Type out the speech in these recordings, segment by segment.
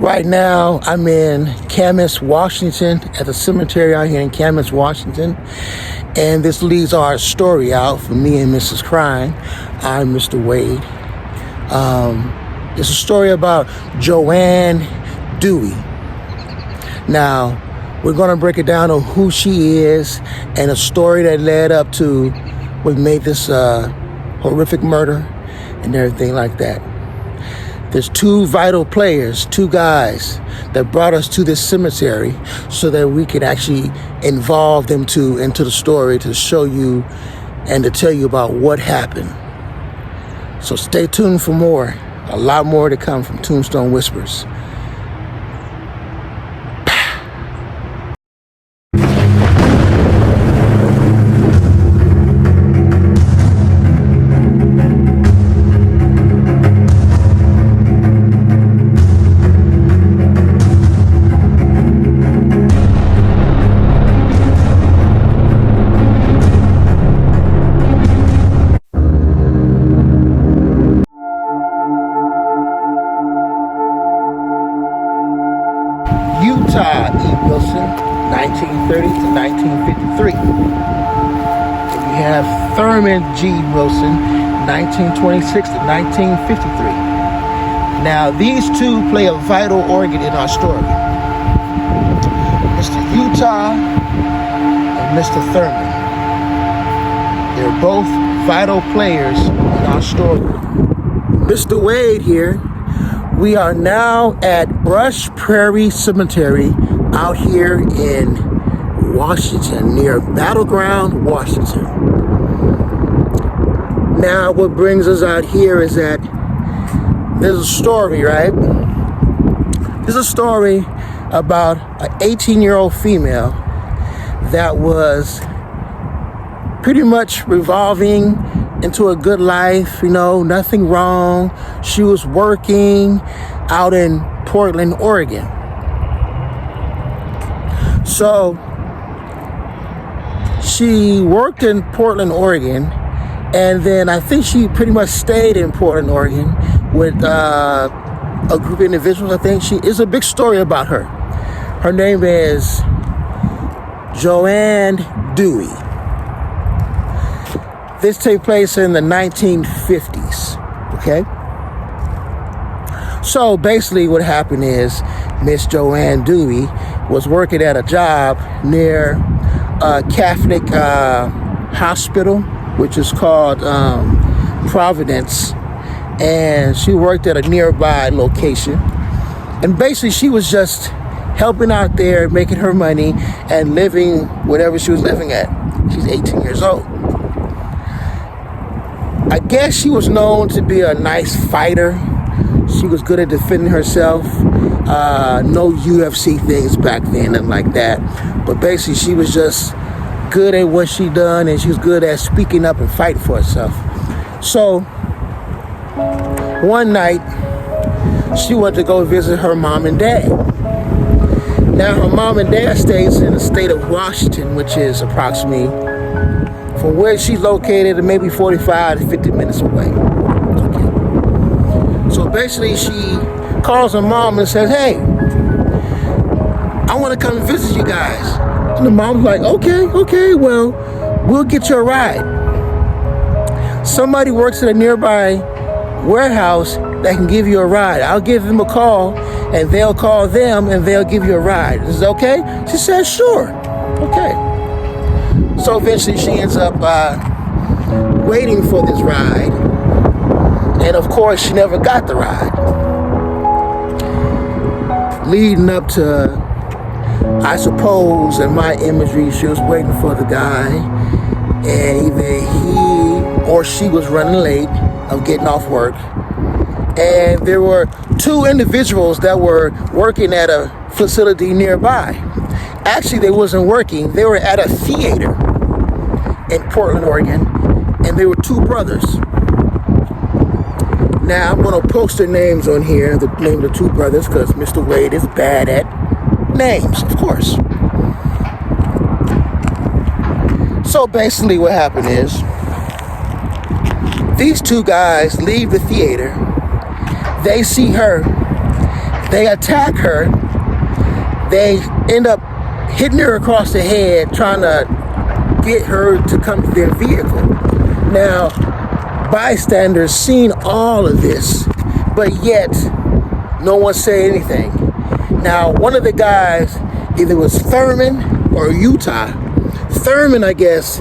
Right now, I'm in Camas, Washington, at the cemetery out here in Camas, Washington. And this leads our story out for me and Mrs. Crime. I'm Mr. Wade. It's a story about Joann Dewey. Now, we're going to break it down on who she is and a story that led up to what made this horrific murder and everything like that. There's two vital players, two guys that brought us to this cemetery so that we could actually involve them into the story to show you and to tell you about what happened. So stay tuned for more. A lot more to come from Tombstone Whispers. Utah E. Wilson, 1930 to 1953. And you have Thurman G. Wilson, 1926 to 1953. Now, these two play a vital organ in our story. Mr. Utah and Mr. Thurman. They're both vital players in our story. Mr. Wade here. We are now at Brush Prairie Cemetery out here in Washington, near Battleground, Washington. Now, what brings us out here is that there's a story, right? There's a story about an 18-year-old female that was pretty much revolving into a good life, nothing wrong. She was working out in Portland, Oregon. So she worked in Portland, Oregon, and then I think she pretty much stayed in Portland, Oregon with a group of individuals. I think she is a big story about her. Her name is Joann Dewey. This took place in the 1950s, okay? So basically what happened is Miss Joann Dewey was working at a job near a Catholic hospital, which is called Providence, and she worked at a nearby location. And basically she was just helping out there, making her money, and living whatever she was living at. She's 18 years old. I guess she was known to be a nice fighter. She was good at defending herself. No UFC things back then, nothing like that. But basically, she was just good at what she done, and she was good at speaking up and fighting for herself. So, one night, she went to go visit her mom and dad. Now, her mom and dad stays in the state of Washington, which is approximately from where she's located, maybe 45 to 50 minutes away. Okay. So basically, she calls her mom and says, "Hey, I want to come and visit you guys." And the mom's like, okay, well, we'll get you a ride. Somebody works at a nearby warehouse that can give you a ride. I'll give them a call, and they'll call them, and they'll give you a ride. Is it okay? She says, "Sure." Okay. So eventually she ends up waiting for this ride. And of course, she never got the ride. Leading up to, I suppose, in my imagery, she was waiting for the guy. And either he or she was running late of getting off work. And there were two individuals that were working at a facility nearby. Actually, they wasn't working. They were at a theater in Portland, Oregon, and they were two brothers. Now, I'm going to post their names on here, the name of the two brothers, because Mr. Wade is bad at names, of course. So basically what happened is, these two guys leave the theater. They see her. They attack her. They end up hitting her across the head, trying to get her to come to their vehicle. Now, bystanders seen all of this, but yet no one said anything. Now, one of the guys, either was Thurman or Utah. Thurman, I guess,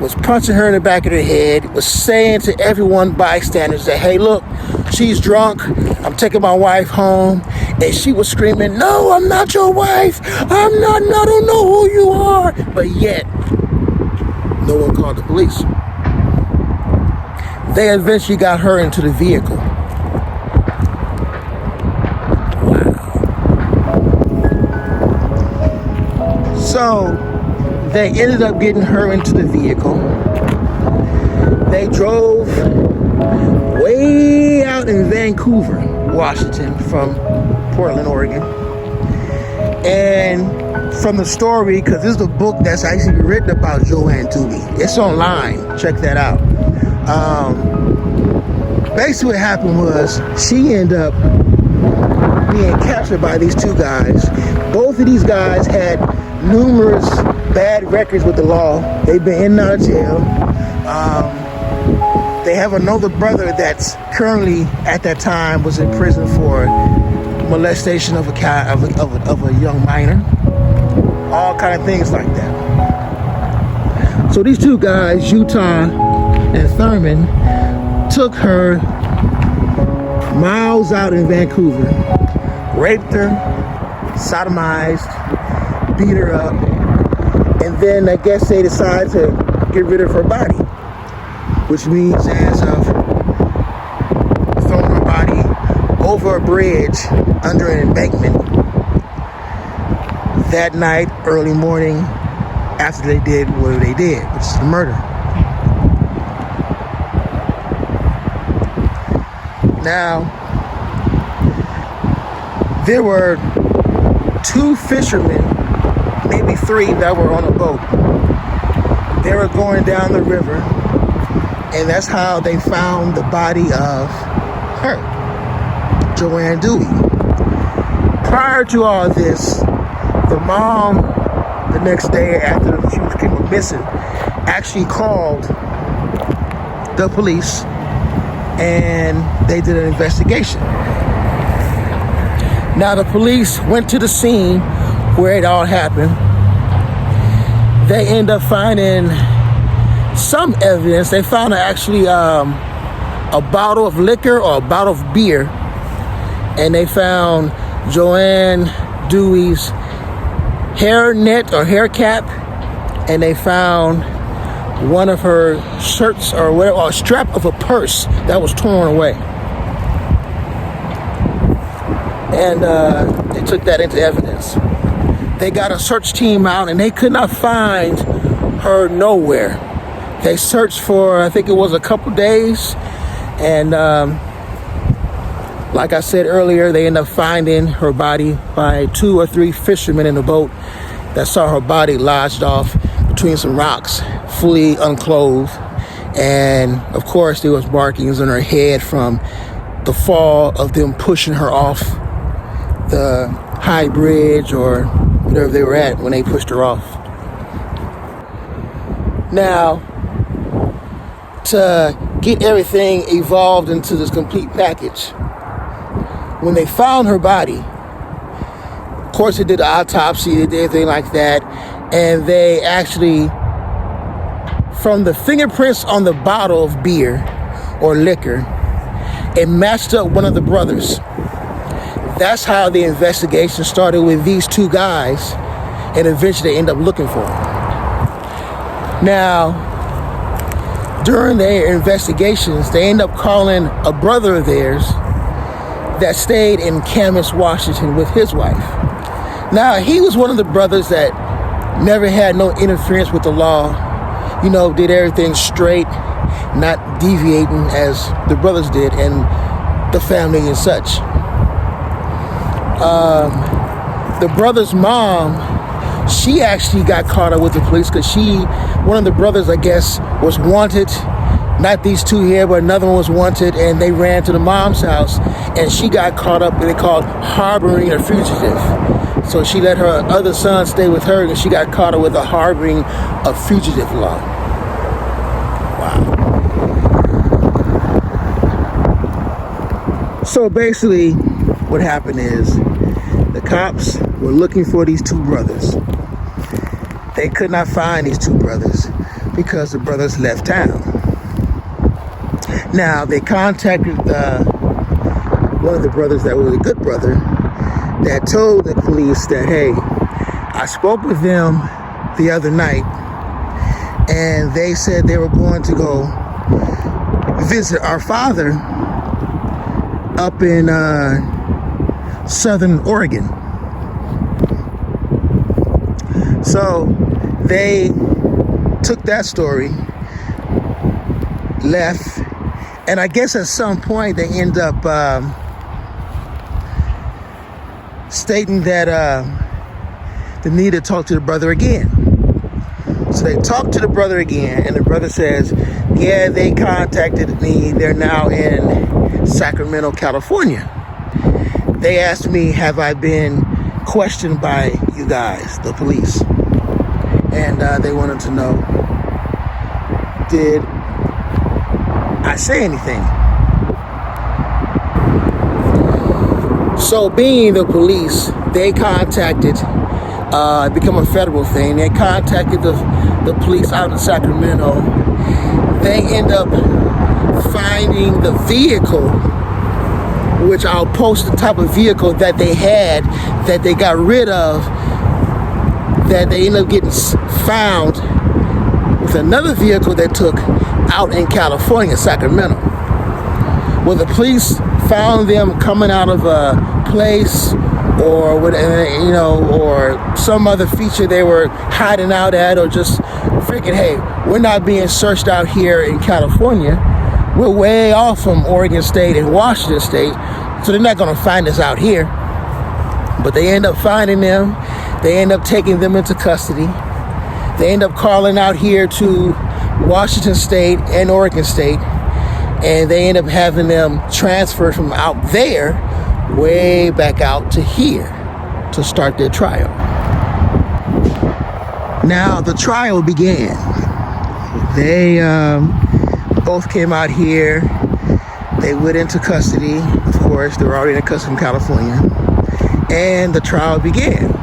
was punching her in the back of the head, was saying to everyone, bystanders, that, hey, look, she's drunk, I'm taking my wife home. And she was screaming, no, I'm not your wife, I don't know who you are. But yet, no one called the police. They eventually got her into the vehicle. Wow. So, they ended up getting her into the vehicle. They drove way out in Vancouver, Washington, from Portland, Oregon. And from the story, because this is the book that's actually written about Joann Dewey. It's online. Check that out. Basically what happened was she ended up being captured by these two guys. Both of these guys had numerous bad records with the law. They've been in and out of jail. They have another brother that's currently, at that time, was in prison for molestation of a young minor. All kind of things like that. So these two guys, Utah and Thurman, took her miles out in Vancouver, raped her, sodomized, beat her up, and then I guess they decided to get rid of her body, which means as of throwing her body over a bridge under an embankment that night, early morning, after they did what they did, which is the murder. Now, there were two fishermen, maybe three, that were on a boat. They were going down the river, and that's how they found the body of her, Joann Dewey. Prior to all this, the mom, the next day after she was missing, actually called the police, and they did an investigation. Now the police went to the scene where it all happened. They end up finding some evidence. They found actually a bottle of liquor or a bottle of beer, and they found Joann Dewey's hair net or hair cap, and they found one of her shirts or whatever, or a strap of a purse that was torn away. And they took that into evidence. They got a search team out, and they could not find her nowhere. They searched for, I think it was a couple days, and like I said earlier, they ended up finding her body by 2 or 3 fishermen in the boat that saw her body lodged off between some rocks, fully unclothed. And of course there was markings on her head from the fall of them pushing her off the high bridge or whatever they were at when they pushed her off. Now, to get everything evolved into this complete package, when they found her body, of course they did the autopsy, they did everything like that, and they actually, from the fingerprints on the bottle of beer or liquor, it matched up one of the brothers. That's how the investigation started with these two guys, and eventually they end up looking for him. Now, during their investigations, they end up calling a brother of theirs that stayed in Camas, Washington with his wife. Now, he was one of the brothers that never had no interference with the law, you know, did everything straight, not deviating as the brothers did and the family and such. The brother's mom, she actually got caught up with the police because one of the brothers, I guess, was wanted not these two here, but another one was wanted, and they ran to the mom's house, and she got caught up in what they called harboring a fugitive. So she let her other son stay with her, and she got caught up with a harboring a fugitive law. Wow. So basically, what happened is the cops were looking for these two brothers. They could not find these two brothers because the brothers left town. Now, they contacted one of the brothers that was a good brother that told the police that, hey, I spoke with them the other night, and they said they were going to go visit our father up in Southern Oregon. So they took that story, left, and I guess at some point they end up stating that they need to talk to the brother again. So they talked to the brother again, and the brother says, yeah, they contacted me. They're now in Sacramento, California. They asked me, have I been questioned by you guys, the police? And they wanted to know, did I say anything? So being the police, they contacted, become a federal thing, they contacted the police out in Sacramento. They end up finding the vehicle, which I'll post the type of vehicle that they had, that they got rid of, that they ended up getting found with another vehicle they took out in California, Sacramento. Well, the police found them coming out of a place or whatever, you know, or some other feature they were hiding out at, or just freaking, hey, we're not being searched out here in California. We're way off from Oregon State and Washington State, so they're not going to find us out here. But they end up finding them. They end up taking them into custody. They end up calling out here to Washington State and Oregon State, and they end up having them transferred from out there way back out to here to start their trial. Now the trial began. They both came out here. They went into custody. Of course, they were already in custody in California, and the trial began.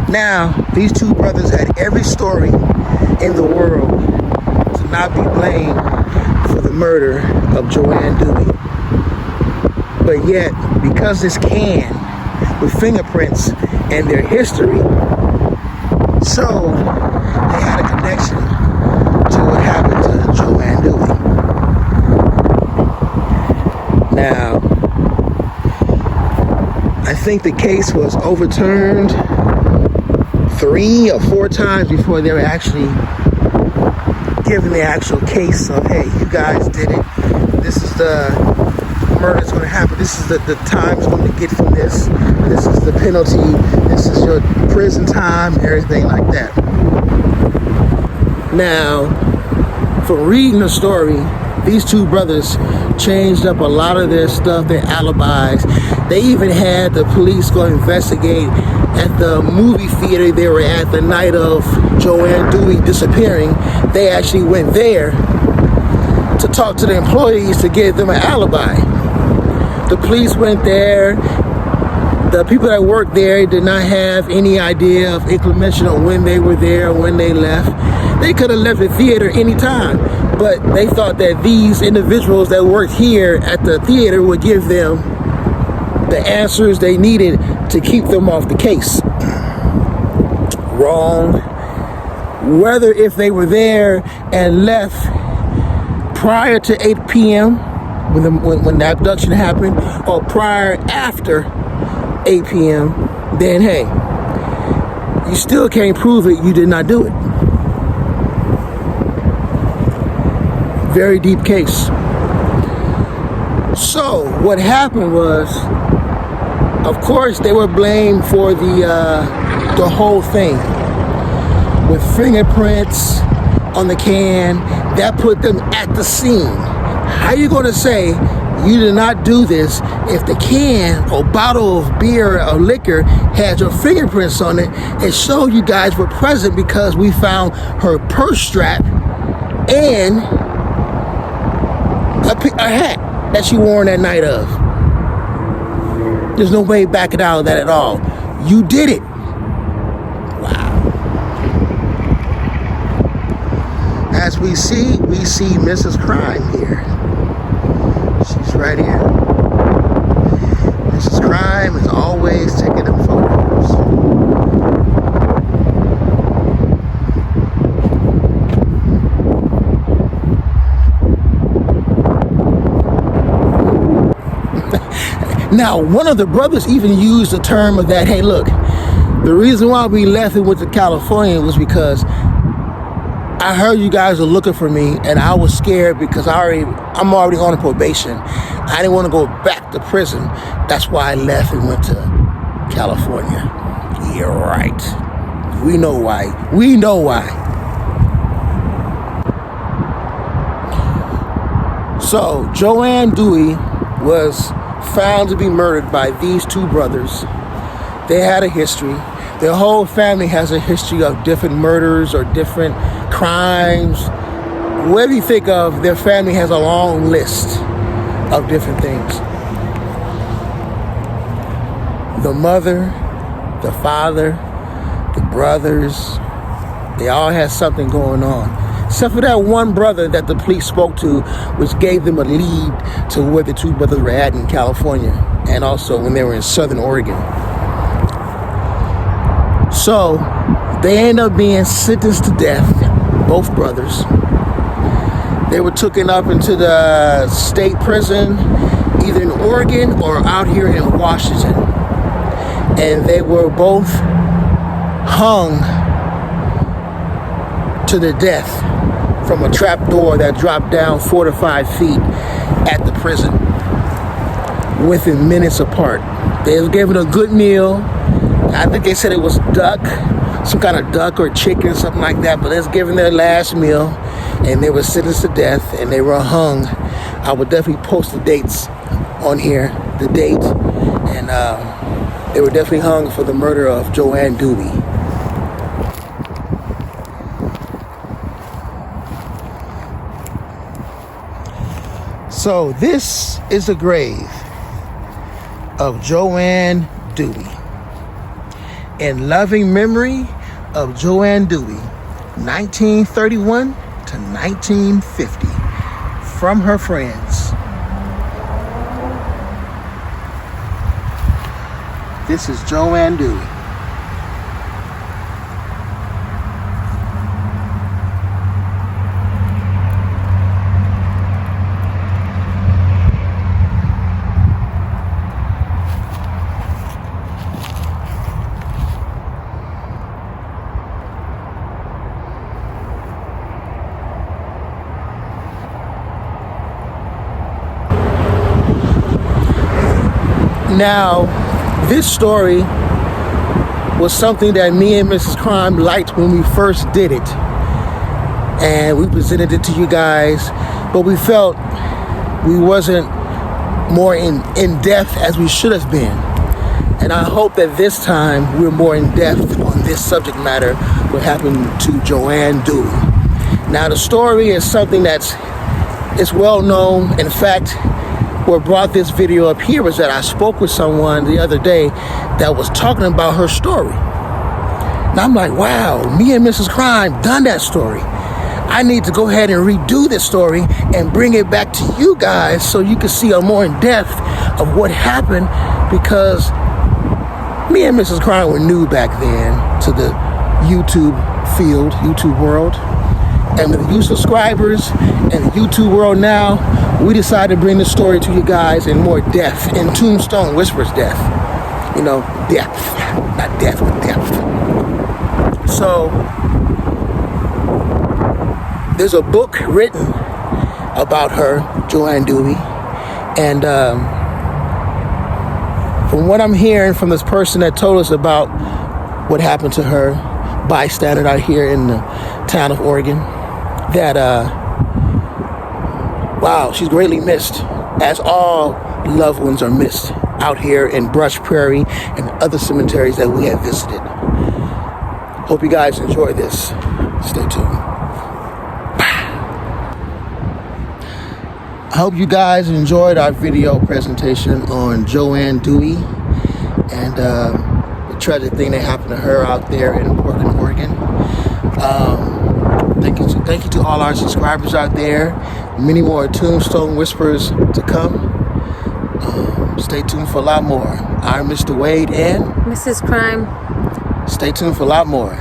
Now, these two brothers had every story in the world to not be blamed for the murder of Joann Dewey. But yet, because this can with fingerprints and their history, so they had a connection to what happened to Joann Dewey. Now, I think the case was overturned 3 or 4 times before they were actually given the actual case of, hey, you guys did it. This is the murder that's going to happen. This is the time it's going to get from this. This is the penalty. This is your prison time, everything like that. Now, from reading the story, these two brothers changed up a lot of their stuff, their alibis. They even had the police go investigate at the movie theater they were at the night of Joann Dewey disappearing. They actually went there to talk to the employees to give them an alibi. The police went there. The people that worked there did not have any idea of inclination on when they were there or when they left. They could have left the theater anytime, but they thought that these individuals that worked here at the theater would give them the answers they needed to keep them off the case. Wrong. Whether if they were there and left prior to 8 p.m. when the abduction happened, or prior after 8 p.m., then hey, you still can't prove it. You did not do it. Very deep case. So what happened was, of course, they were blamed for the whole thing with fingerprints on the can. that put them at the scene. How you going to say you did not do this if the can or bottle of beer or liquor had your fingerprints on it and showed you guys were present because we found her purse strap and a hat that she wore on that night of? There's no way backing out of that at all. You did it. Wow. As we see Mrs. Crime here. She's right here. Mrs. Crime is always taking them photos. Now, one of the brothers even used the term of that, hey, look, the reason why we left and went to California was because I heard you guys were looking for me, and I was scared because I'm already on a probation. I didn't want to go back to prison. That's why I left and went to California. You're right. We know why. We know why. So, Joann Dewey was found to be murdered by these two brothers. They had a history. Their whole family has a history of different murders or different crimes. Whatever you think of, their family has a long list of different things. The mother, the father, the brothers, they all had something going on. Except for that one brother that the police spoke to, which gave them a lead to where the two brothers were at in California, and also when they were in Southern Oregon. So they ended up being sentenced to death, both brothers. They were taken up into the state prison, either in Oregon or out here in Washington. And they were both hung to their death from a trap door that dropped down 4 to 5 feet at the prison within minutes apart. They was given a good meal. I think they said it was duck, some kind of duck or chicken, something like that, but they was given their last meal and they were sentenced to death and they were hung. I would definitely post the dates on here, the date, and they were definitely hung for the murder of Joann Dewey. So this is the grave of Joann Dewey. In loving memory of Joann Dewey, 1931 to 1950, from her friends. This is Joann Dewey. Now, this story was something that me and Mrs. Crime liked when we first did it. And we presented it to you guys, but we felt we wasn't more in depth as we should have been. And I hope that this time we're more in depth on this subject matter, what happened to Joann Dewey. Now, the story is something it's well known. In fact, what brought this video up here was that I spoke with someone the other day that was talking about her story. And I'm like, wow, me and Mrs. Crime done that story. I need to go ahead and redo this story and bring it back to you guys so you can see a more in depth of what happened, because me and Mrs. Crime were new back then to the YouTube field, YouTube world. And with you subscribers and the YouTube world now, we decided to bring the story to you guys in more depth, in Tombstone Whispers depth. You know, depth, not death, but depth. So, there's a book written about her, Joann Dewey, and from what I'm hearing from this person that told us about what happened to her, bystander out here in the town of Oregon, that wow, she's greatly missed, as all loved ones are missed out here in Brush Prairie and other cemeteries that we have visited. Hope you guys enjoy this. Stay tuned. I hope you guys enjoyed our video presentation on Joann Dewey and the tragic thing that happened to her out there in Portland, Oregon. Thank you to all our subscribers out there. Many more Tombstone Whispers to come. Stay tuned for a lot more. I'm Mr. Wade and Mrs. Crime. Stay tuned for a lot more.